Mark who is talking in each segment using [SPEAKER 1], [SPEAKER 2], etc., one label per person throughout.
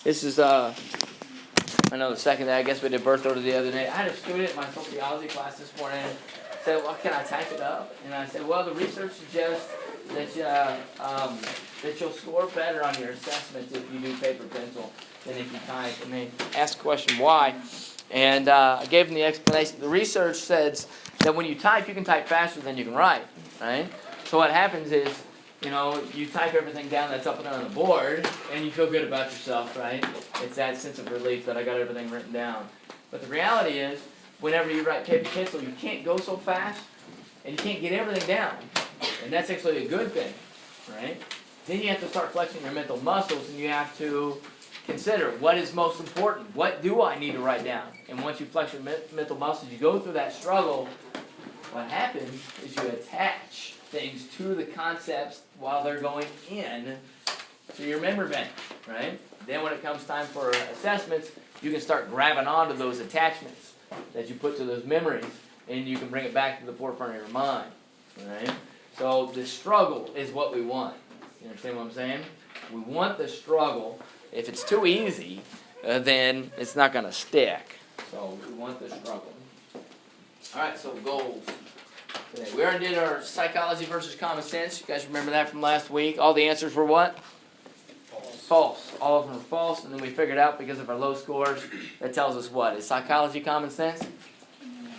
[SPEAKER 1] This is, I know the second day, I guess we did birth order the other day. I had a student in my sociology class this morning said, well, can I type it up? And I said, well, the research suggests that you'll score better on your assessments if you do paper pencil than if you type. And they asked the question, why? And I gave them the explanation. The research says that when you type, you can type faster than you can write, right? So what happens is, you type everything down that's up there on the board, and you feel good about yourself, right? It's that sense of relief that I got everything written down. But the reality is, whenever you write paper pencil, you can't go so fast, and you can't get everything down. And that's actually a good thing, right? Then you have to start flexing your mental muscles, and you have to consider what is most important. What do I need to write down? And once you flex your mental muscles, you go through that struggle, what happens is you attach things to the concepts while they're going in to your memory bank, right? Then when it comes time for assessments, you can start grabbing onto those attachments that you put to those memories, and you can bring it back to the forefront of your mind, right? So the struggle is what we want. You understand what I'm saying? We want the struggle. If it's too easy, then it's not going to stick. So we want the struggle. All right, so goals. Today. We already did our psychology versus common sense. You guys remember that from last week? All the answers were what? False. All of them were false, and then we figured out because of our low scores, that tells us what? Is psychology common sense?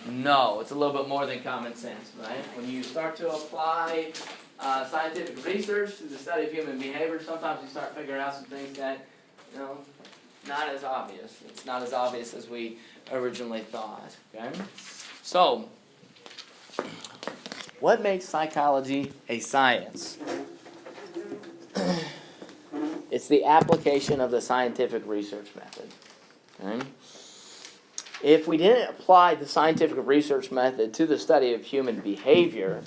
[SPEAKER 1] No, it's a little bit more than common sense, right? When you start to apply scientific research to the study of human behavior, sometimes you start figuring out some things that, not as obvious. It's not as obvious as we originally thought, okay? So, what makes psychology a science? It's the application of the scientific research method. Okay? If we didn't apply the scientific research method to the study of human behavior,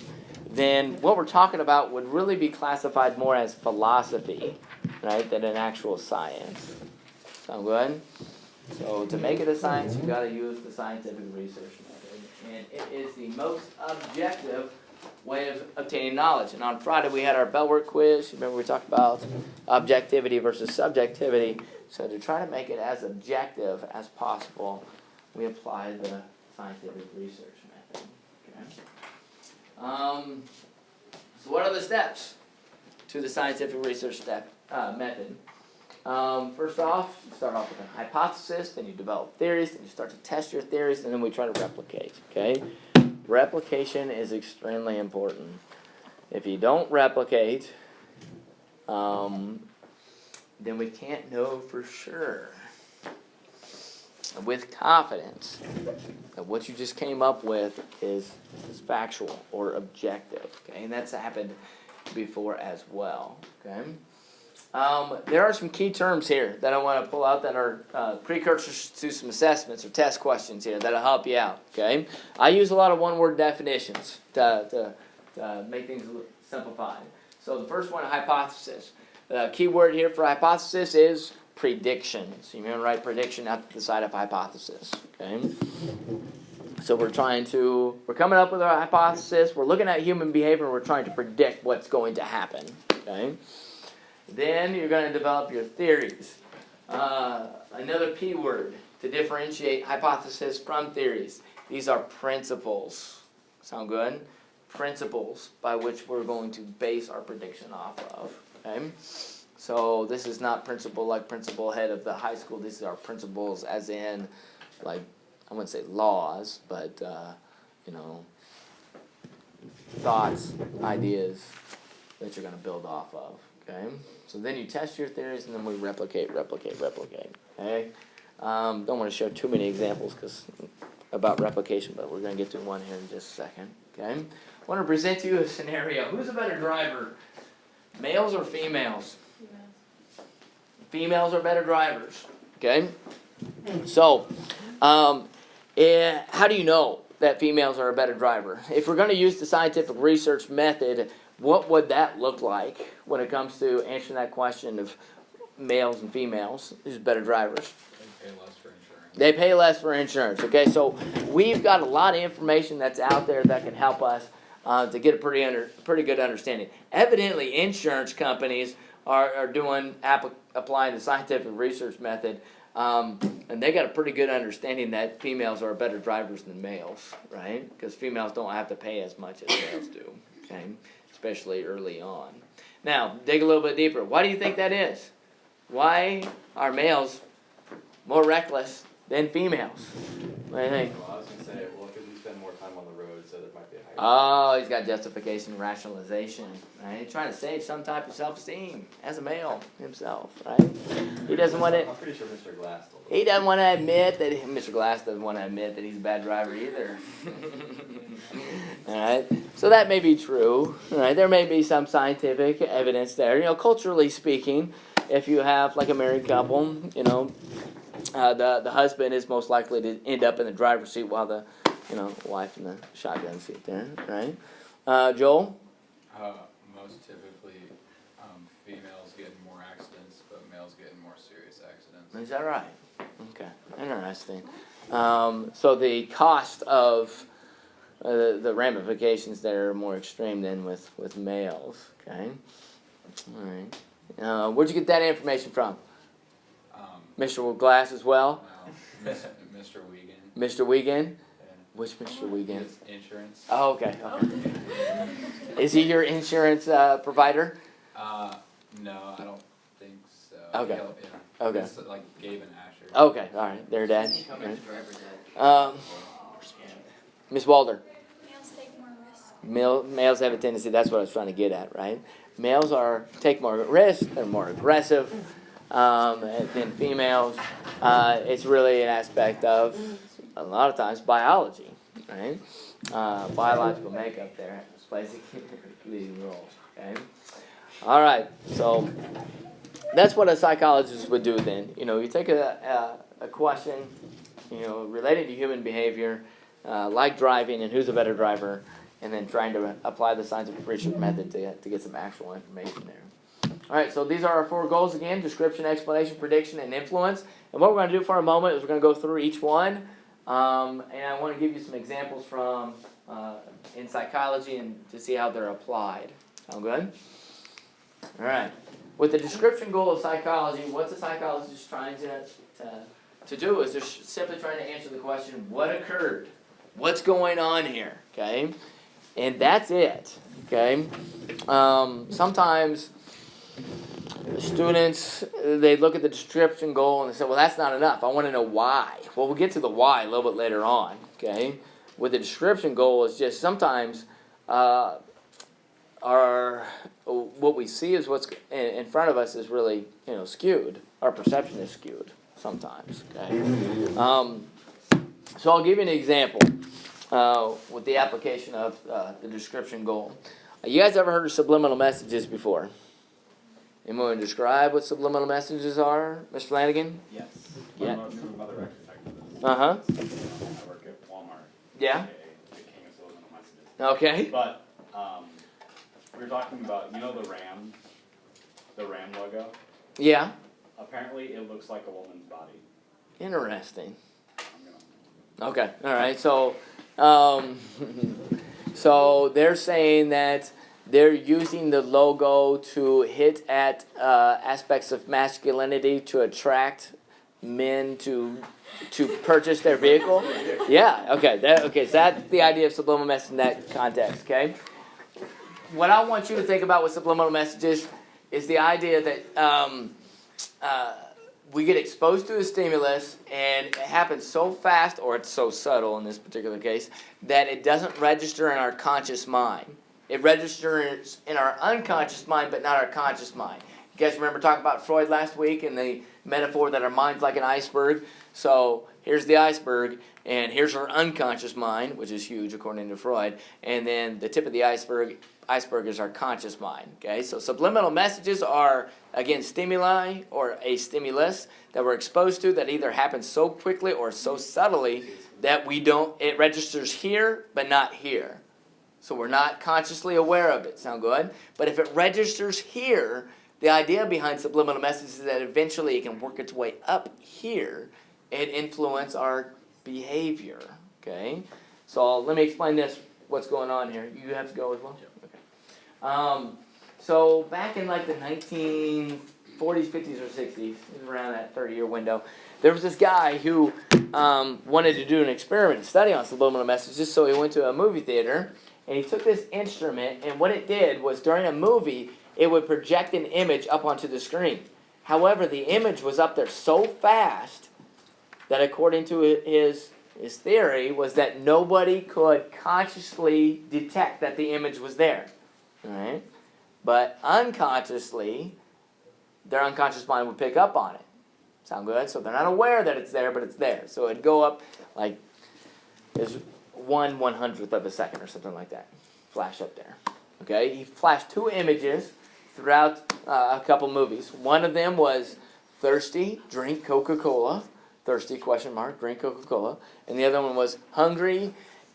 [SPEAKER 1] then what we're talking about would really be classified more as philosophy, right, than an actual science. Sound good? So to make it a science, you've got to use the scientific research method. And it is the most objective way of obtaining knowledge. And on Friday we had our Bellwork quiz. Remember we talked about objectivity versus subjectivity. So to try to make it as objective as possible, we apply the scientific research method. Okay? So what are the steps to the scientific research method? First off, you start off with a hypothesis, then you develop theories, then you start to test your theories, and then we try to replicate. Okay? Replication is extremely important. If you don't replicate, then we can't know for sure with confidence that what you just came up with is factual or objective. Okay, and that's happened before as well. Okay. There are some key terms here that I want to pull out that are precursors to some assessments or test questions here that'll help you out. Okay, I use a lot of one-word definitions to make things simplified. So the first one, hypothesis. The key word here for hypothesis is prediction. So you remember, write prediction at the side of hypothesis. Okay. So we're coming up with our hypothesis. We're looking at human behavior. And we're trying to predict what's going to happen. Okay. Then you're going to develop your theories. Another P word to differentiate hypothesis from theories. These are principles. Sound good? Principles by which we're going to base our prediction off of. Okay? So this is not principle like principal head of the high school. These are principles as in, like, I wouldn't say laws, but, thoughts, ideas that you're going to build off of. Okay, so then you test your theories, and then we replicate. Okay, don't want to show too many examples about replication, but we're going to get to one here in just a second. Okay, I want to present to you a scenario. Who's a better driver, males or females? Females are better drivers. Okay, so how do you know that females are a better driver? If we're going to use the scientific research method, what would that look like when it comes to answering that question of males and females? Who's better drivers?
[SPEAKER 2] They pay less for insurance.
[SPEAKER 1] They pay less for insurance. Okay, so we've got a lot of information that's out there that can help us to get a pretty good understanding. Evidently, insurance companies are doing applying the scientific research method, and they got a pretty good understanding that females are better drivers than males, right? Because females don't have to pay as much as males do, okay? Especially early on. Now, dig a little bit deeper. Why do you think that is? Why are males more reckless than females? What do you think?
[SPEAKER 2] Well, I was going to say, well, because we spend more time on the road, so there might be a higher.
[SPEAKER 1] Oh, he's got justification and rationalization, right? He's trying to save some type of self-esteem as a male himself, right? He doesn't want to.
[SPEAKER 2] I'm pretty sure Mr. Glass told us.
[SPEAKER 1] He doesn't want to admit that Mr. Glass doesn't want to admit that he's a bad driver either. All right, so that may be true. All right, there may be some scientific evidence there. You know, culturally speaking, if you have like a married couple, you know, the husband is most likely to end up in the driver's seat while the wife in the shotgun seat there, right? Joel?
[SPEAKER 2] Most typically, females get in more accidents, but males get in more serious accidents.
[SPEAKER 1] Is that right? Okay, interesting. So the cost of the ramifications there are more extreme than with males, okay? All right. Where'd you get that information from? Mr. Glass as well?
[SPEAKER 2] No, Mr. Wiegand.
[SPEAKER 1] Mr. Wiegand? Which Mr. Wiegand?
[SPEAKER 2] His insurance.
[SPEAKER 1] Oh, okay. Is he your insurance provider?
[SPEAKER 2] No, I don't think so.
[SPEAKER 1] Okay.
[SPEAKER 2] Yeah.
[SPEAKER 1] Okay.
[SPEAKER 2] It's like Gabe and Asher.
[SPEAKER 1] Okay, all right. They're Dad. Right. Miss Walder.
[SPEAKER 3] Males take more risks.
[SPEAKER 1] Males have a tendency, that's what I was trying to get at, right? Males take more risks, they're more aggressive than females. It's really an aspect of, a lot of times, biology, right? Biological makeup there plays a leading role, okay? All right, so that's what a psychologist would do then. You know, you take a question, related to human behavior, like driving and who's a better driver, and then trying to apply the scientific research method to get some actual information there. All right, so these are our 4 goals again: description, explanation, prediction, and influence. And what we're going to do for a moment is we're going to go through each one, and I want to give you some examples from in psychology and to see how they're applied. Sound good? All right. With the description goal of psychology, what's a psychologist trying to do is they're simply trying to answer the question, what occurred? What's going on here? Okay? And that's it. Okay? Sometimes students, they look at the description goal and they say, well, that's not enough. I want to know why. Well, we'll get to the why a little bit later on. Okay? With the description goal, it's just sometimes what we see is what's in front of us is really skewed. Our perception is skewed sometimes. Okay, so I'll give you an example with the application of the description goal. You guys ever heard of subliminal messages before? Anyone want to describe what subliminal messages are, Mr. Flanagan?
[SPEAKER 4] Yes.
[SPEAKER 1] Yeah.
[SPEAKER 4] Mother actually typed this.
[SPEAKER 1] Uh-huh.
[SPEAKER 4] I work at Walmart.
[SPEAKER 1] Yeah.
[SPEAKER 4] The king of subliminal messages.
[SPEAKER 1] Okay.
[SPEAKER 4] But we were talking about, the Ram logo.
[SPEAKER 1] Yeah.
[SPEAKER 4] Apparently, it looks like a woman's body.
[SPEAKER 1] Interesting.
[SPEAKER 4] I'm gonna.
[SPEAKER 1] Okay. All right. So, so they're saying that they're using the logo to hit at aspects of masculinity to attract men to purchase their vehicle. Yeah. Okay. So that's the idea of subliminal message in that context. Okay. What I want you to think about with subliminal messages is the idea that we get exposed to a stimulus and it happens so fast, or it's so subtle in this particular case, that it doesn't register in our conscious mind. It registers in our unconscious mind, but not our conscious mind. You guys remember talking about Freud last week and the metaphor that our mind's like an iceberg? So here's the iceberg, and here's our unconscious mind, which is huge according to Freud, and then the tip of the iceberg is our conscious mind. Okay, so subliminal messages are, again, stimuli or a stimulus that we're exposed to that either happens so quickly or so subtly that it registers here but not here. So we're not consciously aware of it. Sound good? But if it registers here, the idea behind subliminal messages is that eventually it can work its way up here and influence our behavior. Okay? So let me explain this, what's going on here. You have to go as well? Okay. So back in like the 1940s, 50s, or 60s, it was around that 30-year window, there was this guy who wanted to do an experiment, study on subliminal messages, so he went to a movie theater, and he took this instrument, and what it did was during a movie, it would project an image up onto the screen. However, the image was up there so fast that according to his theory was that nobody could consciously detect that the image was there. All right? But unconsciously, their unconscious mind would pick up on it. Sound good? So they're not aware that it's there, but it's there. So it'd go up like there's 1/100th of a second or something like that. Flash up there. Okay? He flashed 2 images throughout a couple movies. One of them was thirsty, drink Coca-Cola. Thirsty, question mark, drink Coca-Cola. And the other one was hungry,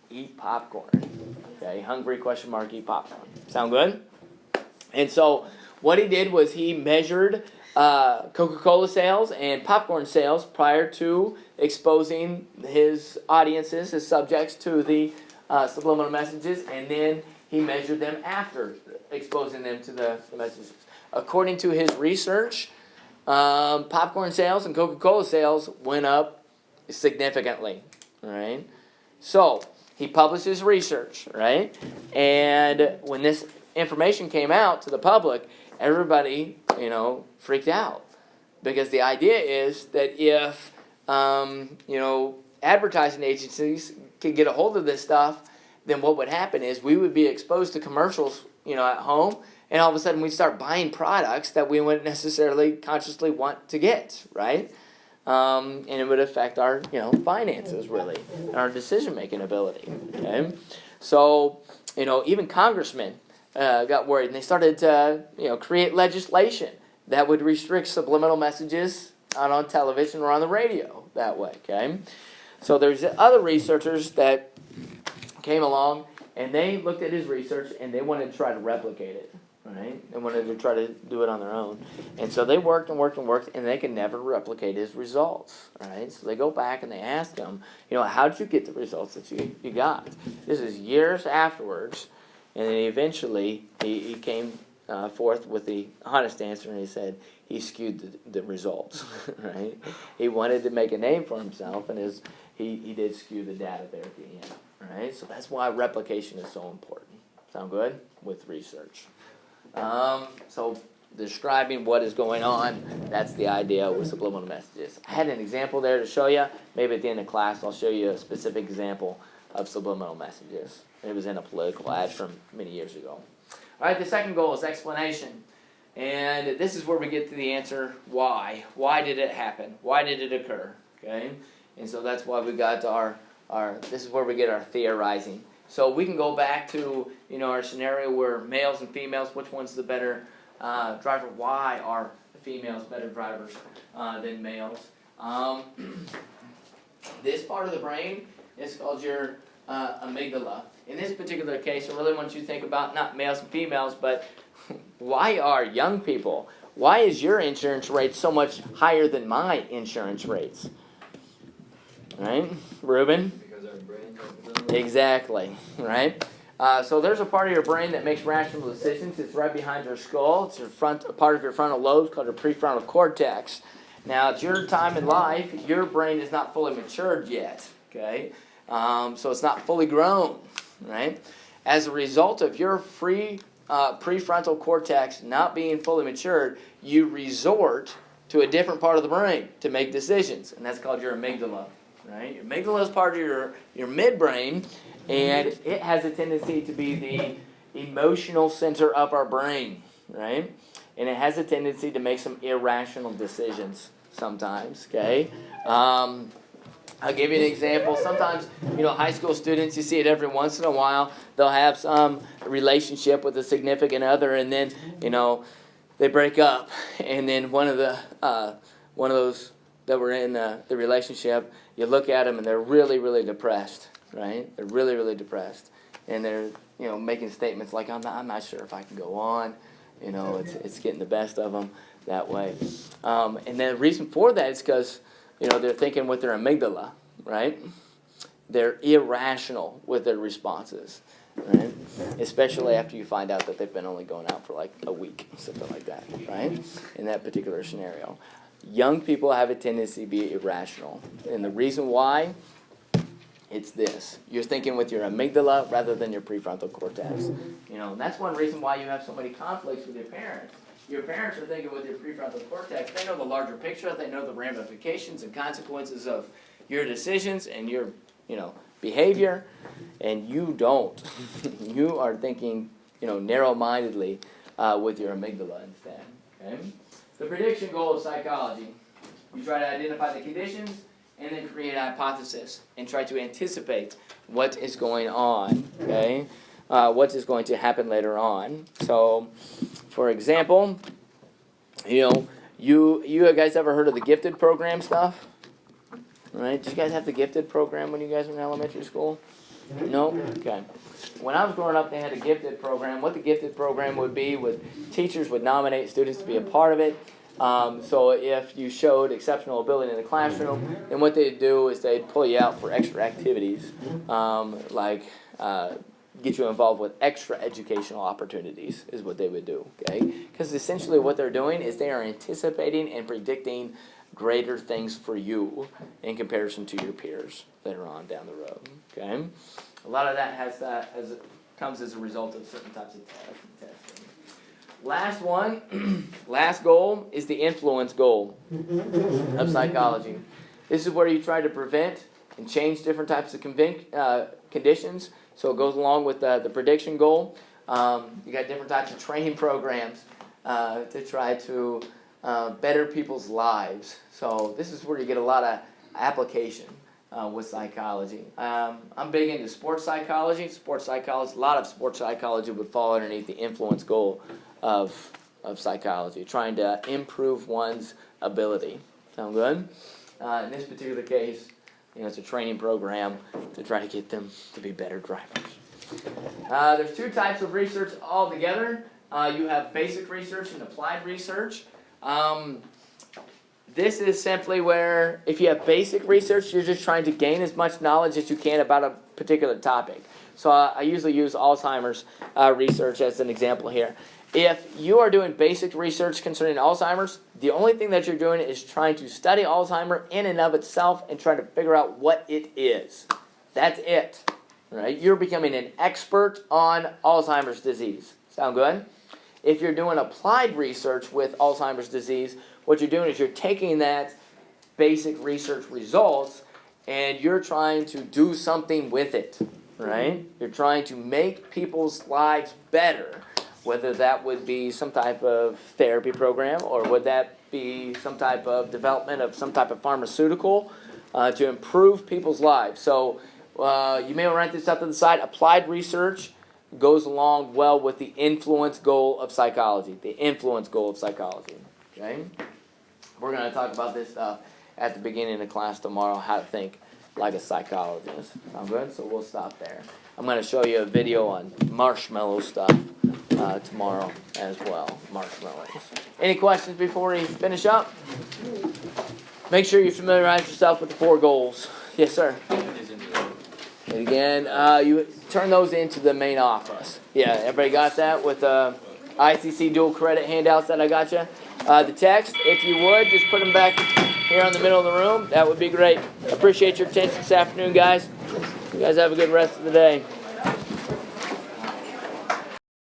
[SPEAKER 1] eat popcorn. Okay, hungry, question mark, eat popcorn. Sound good? And so what he did was he measured Coca-Cola sales and popcorn sales prior to exposing his audiences, his subjects, to the subliminal messages, and then he measured them after exposing them to the messages. According to his research, popcorn sales and Coca-Cola sales went up significantly. Right? So he published his research, right? And when this information came out to the public, everybody, freaked out, because the idea is that if advertising agencies could get a hold of this stuff, then what would happen is we would be exposed to commercials, at home, and all of a sudden we'd start buying products that we wouldn't necessarily consciously want to get, right? And it would affect our, finances, really, and our decision-making ability, okay? So, even congressmen got worried, and they started to, create legislation that would restrict subliminal messages on television or on the radio that way, okay? So there's other researchers that came along, and they looked at his research, and they wanted to try to replicate it, right? They wanted to try to do it on their own. And so they worked and worked and worked, and they could never replicate his results, right? So they go back and they ask him, how did you get the results that you got? This is years afterwards, and then eventually he came forth with the honest answer, and he said he skewed the results, right? He wanted to make a name for himself, and he did skew the data there at the end, right? So that's why replication is so important. Sound good? With research. So describing what is going on, that's the idea with subliminal messages. I had an example there to show you. Maybe at the end of class I'll show you a specific example of subliminal messages. It was in a political ad from many years ago. All right, the second goal is explanation. And this is where we get to the answer, why. Why did it happen? Why did it occur? Okay? And so that's why we got to this is where we get our theorizing. So we can go back to, our scenario where males and females, which one's the better driver? Why are females better drivers than males? This part of the brain is called your amygdala. In this particular case, I really want you to think about not males and females, but why are young people, why is your insurance rate so much higher than my insurance rates? Right? Reuben?
[SPEAKER 5] Because our brains
[SPEAKER 1] Exactly, right? So there's a part of your brain that makes rational decisions. It's right behind your skull. It's a part of your frontal lobe called your prefrontal cortex. Now, at your time in life, your brain is not fully matured yet, okay? So it's not fully grown, right? As a result of your prefrontal cortex not being fully matured, you resort to a different part of the brain to make decisions, and that's called your amygdala, right? Your amygdala is part of your midbrain, and it has a tendency to be the emotional center of our brain, right? And it has a tendency to make some irrational decisions sometimes, okay? I'll give you an example. Sometimes, high school students, you see it every once in a while. They'll have some relationship with a significant other, and then, they break up. And then one of those that were in the relationship, you look at them and they're really, really depressed, right? They're really, really depressed, and they're, making statements like, I'm not sure if I can go on. It's getting the best of them that way. And the reason for that is because, they're thinking with their amygdala, right? They're irrational with their responses. right? Especially after you find out that they've been only going out for like a week, something like that, right? In that particular scenario. Young people have a tendency to be irrational. And the reason why, it's this. You're thinking with your amygdala rather than your prefrontal cortex. You know, and that's one reason why you have so many conflicts with your parents. Your parents are thinking with your prefrontal cortex. They know the larger picture. They know the ramifications and consequences of your decisions and your, behavior. And you don't. You are thinking, narrow-mindedly with your amygdala instead. Okay? The prediction goal of psychology. You try to identify the conditions and then create a hypothesis and try to anticipate what is going on, okay? What is going to happen later on. So, for example, you guys ever heard of the gifted program stuff? Right? Did you guys have the gifted program when you guys were in elementary school? No? Okay. When I was growing up, they had a gifted program. What the gifted program would be was teachers would nominate students to be a part of it. So if you showed exceptional ability in the classroom, then what they'd do is they'd pull you out for extra activities, get you involved with extra educational opportunities is what they would do, okay? Because essentially what they're doing is they are anticipating and predicting greater things for you in comparison to your peers later on down the road, okay? A lot of that comes as a result of certain types of testing. Last one, last goal is the influence goal of psychology. This is where you try to prevent and change different types of conditions. So it goes along with the prediction goal. You got different types of training programs to try to better people's lives. So this is where you get a lot of application with psychology. I'm big into sports psychology. A lot of sports psychology would fall underneath the influence goal of psychology, trying to improve one's ability. Sound good? In this particular case, it's a training program to try to get them to be better drivers. There's two types of research altogether. You have basic research and applied research. This is simply where, if you have basic research, you're just trying to gain as much knowledge as you can about a particular topic. So I usually use Alzheimer's research as an example here. If you are doing basic research concerning Alzheimer's, the only thing that you're doing is trying to study Alzheimer's in and of itself and trying to figure out what it is. That's it. Right? You're becoming an expert on Alzheimer's disease. Sound good? If you're doing applied research with Alzheimer's disease, what you're doing is you're taking that basic research results and you're trying to do something with it. Right? You're trying to make people's lives better. Whether that would be some type of therapy program or would that be some type of development of some type of pharmaceutical to improve people's lives. So you may want to write this up to the side. Applied research goes along well with the influence goal of psychology. The influence goal of psychology. Okay? We're going to talk about this stuff at the beginning of class tomorrow, how to think like a psychologist. Sound good? So we'll stop there. I'm going to show you a video on marshmallow stuff tomorrow as well. Marshmallows. Any questions before we finish up? Make sure you familiarize yourself with the 4 goals. Yes, sir. And again, you turn those into the main office. Yeah, everybody got that with the ICC dual credit handouts that I got you? The text, if you would, just put them back here in the middle of the room. That would be great. Appreciate your attention this afternoon, guys. You guys have a good rest of the day.